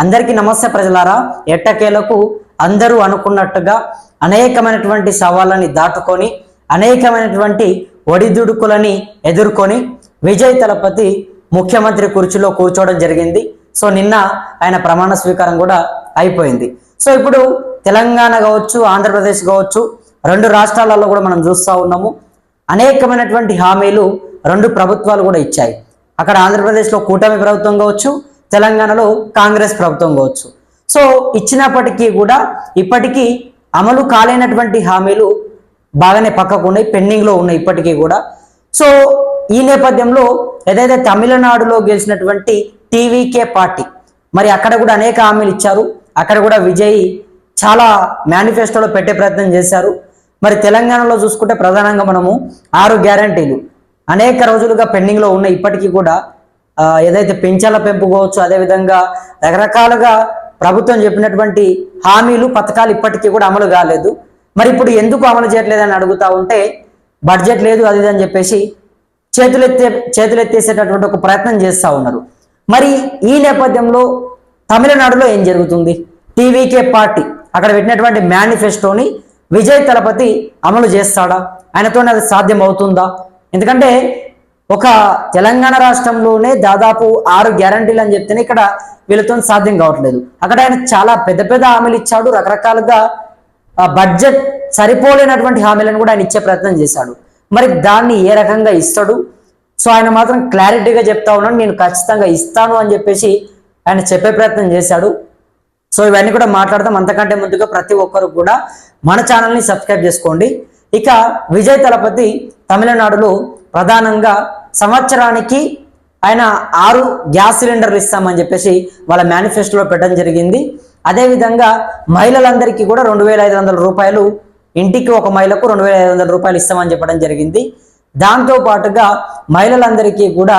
అందరికీ నమస్తే ప్రజలారా. ఎట్టకేలకు అందరూ అనుకున్నట్టుగా అనేకమైనటువంటి సవాళ్ళని దాటుకొని అనేకమైనటువంటి ఒడిదుడుకులని ఎదుర్కొని విజయ్ తలపతి ముఖ్యమంత్రి కుర్చీలో కూర్చోవడం జరిగింది. సో నిన్న ఆయన ప్రమాణ స్వీకారం కూడా అయిపోయింది. సో ఇప్పుడు తెలంగాణ కావచ్చు, ఆంధ్రప్రదేశ్ కావచ్చు, రెండు రాష్ట్రాలలో కూడా మనం చూస్తూ ఉన్నాము. అనేకమైనటువంటి హామీలు రెండు ప్రభుత్వాలు కూడా ఇచ్చాయి. అక్కడ ఆంధ్రప్రదేశ్లో కూటమి ప్రభుత్వం కావచ్చు, తెలంగాణలో కాంగ్రెస్ ప్రభుత్వం కావచ్చు. సో ఇచ్చినప్పటికీ కూడా ఇప్పటికీ అమలు కాలేనటువంటి హామీలు బాగానే పక్కకు ఉన్నాయి, పెండింగ్లో ఉన్నాయి ఇప్పటికీ కూడా. సో ఈ నేపథ్యంలో ఏదైతే తమిళనాడులో గెలిచినటువంటి టీవీకే పార్టీ, మరి అక్కడ కూడా అనేక హామీలు ఇచ్చారు. అక్కడ కూడా విజయ్ చాలా మేనిఫెస్టోలో పెట్టే ప్రయత్నం చేశారు. మరి తెలంగాణలో చూసుకుంటే ప్రధానంగా మనము 6 గ్యారంటీలు అనేక రోజులుగా పెండింగ్లో ఉన్నాయి. ఇప్పటికీ కూడా ఏదైతే పింఛన్ల పెంపు కావచ్చు, అదేవిధంగా రకరకాలుగా ప్రభుత్వం చెప్పినటువంటి హామీలు, పథకాలు ఇప్పటికీ కూడా అమలు కాలేదు. మరి ఇప్పుడు ఎందుకు అమలు చేయట్లేదని అడుగుతా ఉంటే బడ్జెట్ లేదు అది అని చెప్పేసి చేతులెత్తేసేటటువంటి ఒక ప్రయత్నం చేస్తూ ఉన్నారు. మరి ఈ నేపథ్యంలో తమిళనాడులో ఏం జరుగుతుంది? టీవీకే పార్టీ అక్కడ పెట్టినటువంటి మేనిఫెస్టోని విజయ్ తలపతి అమలు చేస్తాడా? ఆయనతోనే అది సాధ్యం అవుతుందా? ఎందుకంటే ఒక తెలంగాణ రాష్ట్రంలోనే దాదాపు 6 గ్యారంటీలు అని చెప్తేనే ఇక్కడ వీళ్ళతో సాధ్యం కావట్లేదు. అక్కడ ఆయన చాలా పెద్ద పెద్ద హామీలు ఇచ్చాడు. రకరకాలుగా బడ్జెట్ సరిపోలేనటువంటి హామీలను కూడా ఆయన ఇచ్చే ప్రయత్నం చేశాడు. మరి దాన్ని ఏ రకంగా ఇస్తాడు? సో ఆయన మాత్రం క్లారిటీగా చెప్తా ఉన్నాడు, నేను ఖచ్చితంగా ఇస్తాను అని చెప్పేసి ఆయన చెప్పే ప్రయత్నం చేశాడు. సో ఇవన్నీ కూడా మాట్లాడదాం. అంతకంటే ముందుగా ప్రతి ఒక్కరు కూడా మన ఛానల్ని సబ్స్క్రైబ్ చేసుకోండి. ఇక విజయ్ తలపతి తమిళనాడులో ప్రధానంగా సంవత్సరానికి ఆయన 6 గ్యాస్ సిలిండర్లు ఇస్తామని చెప్పేసి వాళ్ళ మేనిఫెస్టోలో పెట్టడం జరిగింది. అదేవిధంగా మహిళలందరికీ కూడా 2,500 రూపాయలు, ఇంటికి ఒక మహిళకు 2,500 రూపాయలు ఇస్తామని చెప్పడం జరిగింది. దాంతో పాటుగా మహిళలందరికీ కూడా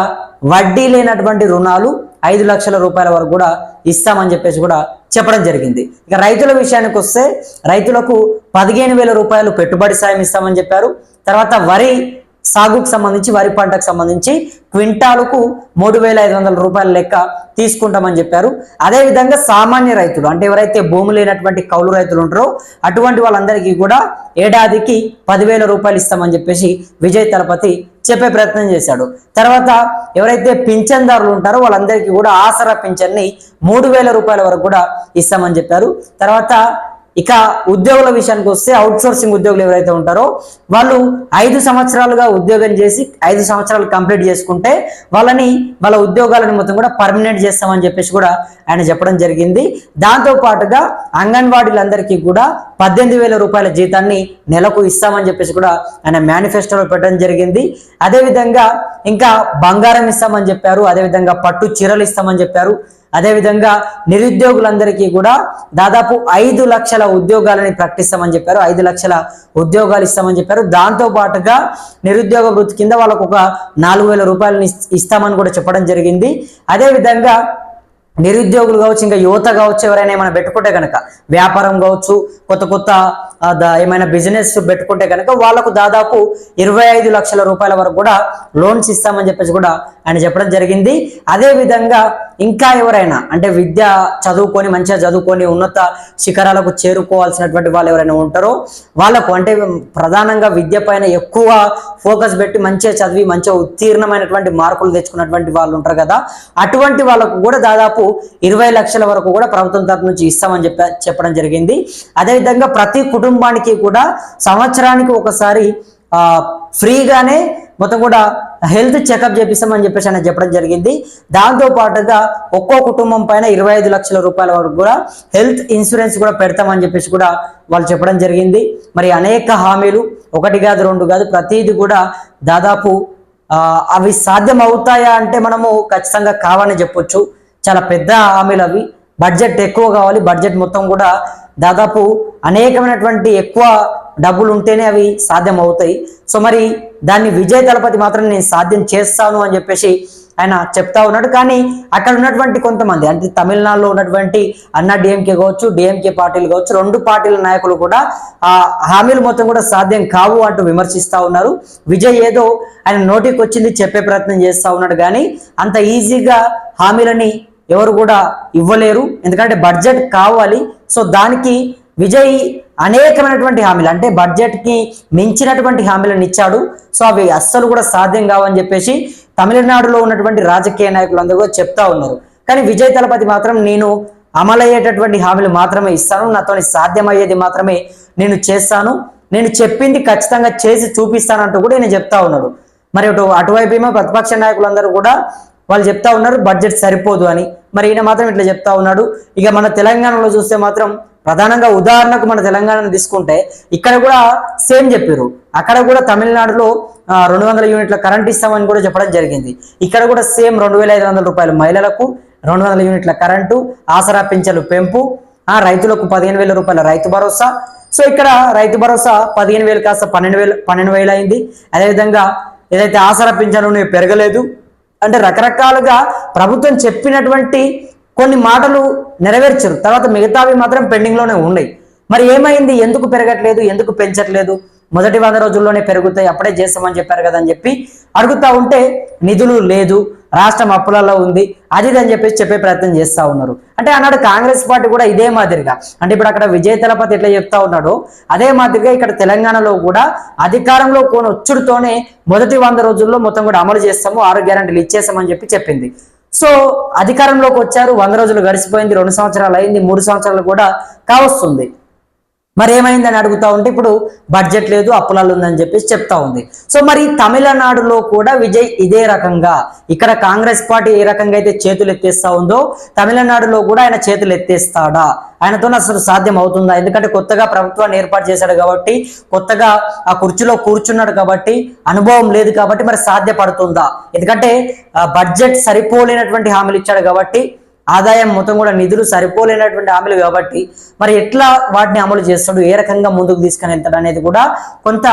వడ్డీ లేనటువంటి రుణాలు 5 లక్షల రూపాయల వరకు కూడా ఇస్తామని చెప్పేసి కూడా చెప్పడం జరిగింది. ఇక రైతుల విషయానికి వస్తే రైతులకు 15,000 రూపాయలు పెట్టుబడి సాయం ఇస్తామని చెప్పారు. తర్వాత వరి సాగుకు సంబంధించి, వరి పంటకు సంబంధించి క్వింటాలకు 3,500 రూపాయల లెక్క తీసుకుంటామని చెప్పారు. అదేవిధంగా సామాన్య రైతులు, అంటే ఎవరైతే భూమి లేనటువంటి కౌలు రైతులు ఉంటారో అటువంటి వాళ్ళందరికీ కూడా ఏడాదికి 10,000 రూపాయలు ఇస్తామని చెప్పేసి విజయ్ తలపతి చెప్పే ప్రయత్నం చేశాడు. తర్వాత ఎవరైతే పింఛన్దారులు ఉంటారో వాళ్ళందరికీ కూడా ఆసరా పింఛన్ని 3,000 రూపాయల వరకు కూడా ఇస్తామని చెప్పారు. తర్వాత ఇక ఉద్యోగుల విషయానికి వస్తే అవుట్ సోర్సింగ్ ఉద్యోగులు ఎవరైతే ఉంటారో వాళ్ళు 5 సంవత్సరాలుగా ఉద్యోగం చేసి 5 సంవత్సరాలు కంప్లీట్ చేసుకుంటే వాళ్ళ ఉద్యోగాలను మొత్తం కూడా పర్మనెంట్ చేస్తామని చెప్పేసి కూడా ఆయన చెప్పడం జరిగింది. దాంతో పాటుగా అంగన్వాడీలందరికీ కూడా 18,000 రూపాయల జీతాన్ని నెలకు ఇస్తామని చెప్పేసి కూడా ఆయన మేనిఫెస్టోలో పెట్టడం జరిగింది. అదేవిధంగా ఇంకా బంగారం ఇస్తామని చెప్పారు. అదేవిధంగా పట్టు చీరలు ఇస్తామని చెప్పారు. అదేవిధంగా నిరుద్యోగులందరికీ కూడా దాదాపు 5 లక్షల ఉద్యోగాలని ప్రకటిస్తామని చెప్పారు. 5 లక్షల ఉద్యోగాలు ఇస్తామని చెప్పారు. దాంతో పాటుగా నిరుద్యోగ వృత్తి కింద వాళ్ళకు ఒక 4,000 రూపాయలని ఇస్తామని కూడా చెప్పడం జరిగింది. అదేవిధంగా నిరుద్యోగులు కావచ్చు, ఇంకా యువత కావచ్చు, ఎవరైనా ఏమైనా పెట్టుకుంటే కనుక వ్యాపారం కావచ్చు, కొత్త ఏమైనా బిజినెస్ పెట్టుకుంటే కనుక వాళ్ళకు దాదాపు 25 లక్షల రూపాయల వరకు కూడా లోన్స్ ఇస్తామని చెప్పేసి కూడా ఆయన చెప్పడం జరిగింది. అదేవిధంగా ఇంకా ఎవరైనా అంటే విద్య చదువుకొని మంచిగా చదువుకొని ఉన్నత శిఖరాలకు చేరుకోవాల్సినటువంటి వాళ్ళు ఎవరైనా ఉంటారో వాళ్ళకు, అంటే ప్రధానంగా విద్య పైన ఎక్కువ ఫోకస్ పెట్టి మంచిగా చదివి మంచిగా ఉత్తీర్ణమైనటువంటి మార్కులు తెచ్చుకున్నటువంటి వాళ్ళు ఉంటారు కదా, అటువంటి వాళ్ళకు కూడా దాదాపు 20 లక్షల వరకు కూడా ప్రభుత్వం తరఫు నుంచి ఇస్తామని చెప్పడం జరిగింది. అదేవిధంగా ప్రతి కుటుంబానికి కూడా సంవత్సరానికి ఒకసారి ఫ్రీగానే మొత్తం కూడా హెల్త్ చెకప్ చేపిస్తామని చెప్పేసి ఆయన చెప్పడం జరిగింది. దాంతో పాటుగా ఒక్కో కుటుంబం పైన 25 లక్షల రూపాయల వరకు కూడా హెల్త్ ఇన్సూరెన్స్ కూడా పెడతామని చెప్పేసి కూడా వాళ్ళు చెప్పడం జరిగింది. మరి అనేక హామీలు, 1 కాదు 2 కాదు, ప్రతిదీ కూడా దాదాపు అవి సాధ్యం అవుతాయా అంటే మనము ఖచ్చితంగా కావని చెప్పొచ్చు. చాలా పెద్ద హామీలు అవి. బడ్జెట్ ఎక్కువ కావాలి. బడ్జెట్ మొత్తం కూడా దాదాపు అనేకమైనటువంటి ఎక్కువ డబ్బులు ఉంటేనే అవి సాధ్యం అవుతాయి. సో మరి దాన్ని విజయ్ తలపతి మాత్రం నేను సాధ్యం చేస్తాను అని చెప్పేసి ఆయన చెప్తా ఉన్నాడు. కానీ అక్కడ ఉన్నటువంటి కొంతమంది, అంటే తమిళనాడులో ఉన్నటువంటి అన్నా డిఎంకే కావచ్చు, డిఎంకే పార్టీలు కావచ్చు, 2 పార్టీల నాయకులు కూడా ఆ హామీలు మొత్తం కూడా సాధ్యం కావు అంటూ విమర్శిస్తూ ఉన్నారు. విజయ్ ఏదో ఆయన నోటికి వచ్చింది చెప్పే ప్రయత్నం చేస్తూ ఉన్నాడు, కానీ అంత ఈజీగా హామీలని ఎవరు కూడా ఇవ్వలేరు, ఎందుకంటే బడ్జెట్ కావాలి. సో దానికి విజయ్ అనేకమైనటువంటి హామీలు, అంటే బడ్జెట్కి మించినటువంటి హామీలను ఇచ్చాడు. సో అవి అస్సలు కూడా సాధ్యం కావని చెప్పేసి తమిళనాడులో ఉన్నటువంటి రాజకీయ నాయకులందరూ కూడా చెప్తా ఉన్నారు. కానీ విజయ్ తలపతి మాత్రం నేను అమలయ్యేటటువంటి హామీలు మాత్రమే ఇస్తాను, నాతో సాధ్యమయ్యేది మాత్రమే నేను చేస్తాను, నేను చెప్పింది ఖచ్చితంగా చేసి చూపిస్తానంటూ కూడా నేను చెప్తా ఉన్నాడు. మరి అటువైపు ఏమో ప్రతిపక్ష నాయకులందరూ కూడా వాళ్ళు చెప్తా ఉన్నారు బడ్జెట్ సరిపోదు అని. మరి ఈయన మాత్రం ఇట్లా చెప్తా ఉన్నాడు. ఇక మన తెలంగాణలో చూస్తే మాత్రం ప్రధానంగా ఉదాహరణకు మన తెలంగాణను తీసుకుంటే ఇక్కడ కూడా సేమ్ చెప్పారు. అక్కడ కూడా తమిళనాడులో 200 యూనిట్ల కరెంట్ ఇస్తామని కూడా చెప్పడం జరిగింది. ఇక్కడ కూడా సేమ్ 2,500 రూపాయలు మహిళలకు, 200 యూనిట్ల కరెంటు, ఆసరా పింఛన్లు పెంపు, రైతులకు 15,000 రూపాయల రైతు భరోసా. సో ఇక్కడ రైతు భరోసా 15,000 కాస్త 12,000 అయింది. అదేవిధంగా ఏదైతే ఆసరా పింఛను పెరగలేదు. అంటే రకరకాలుగా ప్రభుత్వం చెప్పినటువంటి కొన్ని మాటలు నెరవేర్చారు, తర్వాత మిగతావి మాత్రం పెండింగ్ లోనే ఉన్నాయి. మరి ఏమైంది, ఎందుకు పెరగట్లేదు, ఎందుకు పెంచట్లేదు? మొదటి 100 రోజుల్లోనే పెరుగుతాయి, అప్పుడే చేస్తామని చెప్పారు కదా అని చెప్పి అడుగుతా ఉంటే నిధులు లేదు, రాష్ట్రం అప్పులలో ఉంది, అది అని చెప్పేసి చెప్పే ప్రయత్నం చేస్తా ఉన్నారు. అంటే అన్నాడు కాంగ్రెస్ పార్టీ కూడా ఇదే మాదిరిగా, అంటే ఇప్పుడు అక్కడ విజయ్ తలపతి ఎట్లా చెప్తా ఉన్నాడో అదే మాదిరిగా ఇక్కడ తెలంగాణలో కూడా అధికారంలో వచ్చుడుతోనే మొదటి 100 రోజుల్లో మొత్తం కూడా అమలు చేస్తాము, 6 గ్యారెంటీలు ఇచ్చేస్తామని చెప్పి చెప్పింది. సో అధికారంలోకి వచ్చారు, 100 రోజులు గడిచిపోయింది, 2 సంవత్సరాలు అయింది, 3 సంవత్సరాలు కూడా కావస్తుంది. మరి ఏమైందని అడుగుతా ఉంటే ఇప్పుడు బడ్జెట్ లేదు, అప్పులాలు ఉందని చెప్పేసి చెప్తా ఉంది. సో మరి తమిళనాడులో కూడా విజయ్ ఇదే రకంగా, ఇక్కడ కాంగ్రెస్ పార్టీ ఏ రకంగా అయితే చేతులు ఎత్తేస్తా ఉందో తమిళనాడులో కూడా ఆయన చేతులు ఎత్తేస్తాడా? ఆయనతో అసలు సాధ్యం అవుతుందా? ఎందుకంటే కొత్తగా ప్రభుత్వాన్ని ఏర్పాటు చేశాడు కాబట్టి, కొత్తగా ఆ కుర్చీలో కూర్చున్నాడు కాబట్టి, అనుభవం లేదు కాబట్టి మరి సాధ్యపడుతుందా? ఎందుకంటే బడ్జెట్ సరిపోలేనటువంటి హామీలు ఇచ్చాడు కాబట్టి, ఆదాయం మొత్తం కూడా నిధులు సరిపోలేనటువంటి హామీలు కాబట్టి మరి ఎట్లా వాటిని అమలు చేస్తాడు, ఏ రకంగా ముందుకు తీసుకొని వెళ్తాడు అనేది కూడా కొంత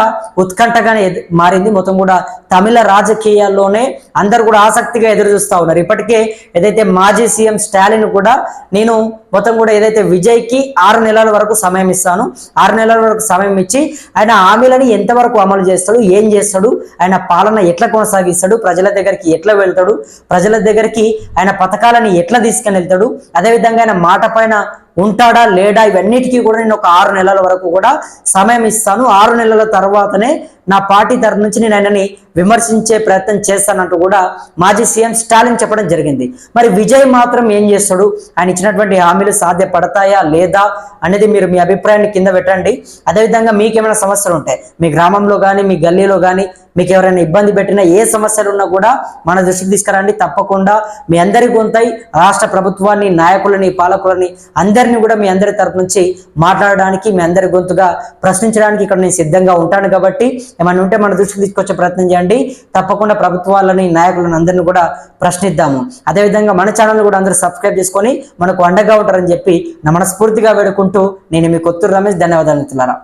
ఉత్కంఠగానే మారింది. మొత్తం కూడా తమిళ రాజకీయాల్లోనే అందరు కూడా ఆసక్తిగా ఎదురు చూస్తూ ఉన్నారు. ఇప్పటికే ఏదైతే మాజీ సీఎం స్టాలిన్ కూడా నేను మొత్తం కూడా ఏదైతే విజయ్కి 6 నెలల వరకు సమయం ఇస్తాను, 6 నెలల వరకు సమయం ఇచ్చి ఆయన హామీలని ఎంతవరకు అమలు చేస్తాడు, ఏం చేస్తాడు, ఆయన పాలన ఎట్లా కొనసాగిస్తాడు, ప్రజల దగ్గరికి ఎట్లా వెళ్తాడు, ప్రజల దగ్గరికి ఆయన పథకాలని ఎట్లా తీసుకుని వెళ్తాడు, అదేవిధంగా ఆయన మాట పైన ఉంటాడా లేడా, ఇవన్నిటికీ కూడా నేను ఒక 6 నెలల వరకు కూడా సమయం ఇస్తాను, 6 నెలల తర్వాతనే నా పార్టీ తరఫు నుంచి నేను ఆయనని విమర్శించే ప్రయత్నం చేస్తానంటూ కూడా మాజీ సీఎం స్టాలిన్ చెప్పడం జరిగింది. మరి విజయ్ మాత్రం ఏం చేస్తాడు, ఆయన ఇచ్చినటువంటి హామీలు సాధ్యపడతాయా లేదా అనేది మీరు మీ అభిప్రాయాన్ని కింద పెట్టండి. అదేవిధంగా మీకేమైనా సమస్యలు ఉంటాయి, మీ గ్రామంలో కానీ మీ గల్లీలో కానీ మీకు ఎవరైనా ఇబ్బంది పెట్టినా, ఏ సమస్యలు ఉన్నా కూడా మన దృష్టికి తీసుకురండి. తప్పకుండా మీ అందరి గొంతై రాష్ట్ర ప్రభుత్వాన్ని, నాయకులని, పాలకులని అందరినీ కూడా మీ అందరి తరపు నుంచి మాట్లాడడానికి, మీ అందరి గొంతుగా ప్రశ్నించడానికి ఇక్కడ నేను సిద్ధంగా ఉంటాను. కాబట్టి ఏమైనా ఉంటే మన దృష్టికి తీసుకొచ్చే ప్రయత్నం చేయండి. తప్పకుండా ప్రభుత్వాలని, నాయకులను అందరినీ కూడా ప్రశ్నిద్దాము. అదేవిధంగా మన ఛానల్ని కూడా అందరూ సబ్స్క్రైబ్ చేసుకొని మనకు అండగా ఉంటారని చెప్పి నా మనస్ఫూర్తిగా వేడుకుంటూ నేను మీ కొత్తూరు రమేష్. ధన్యవాదాలు మిత్రులారా.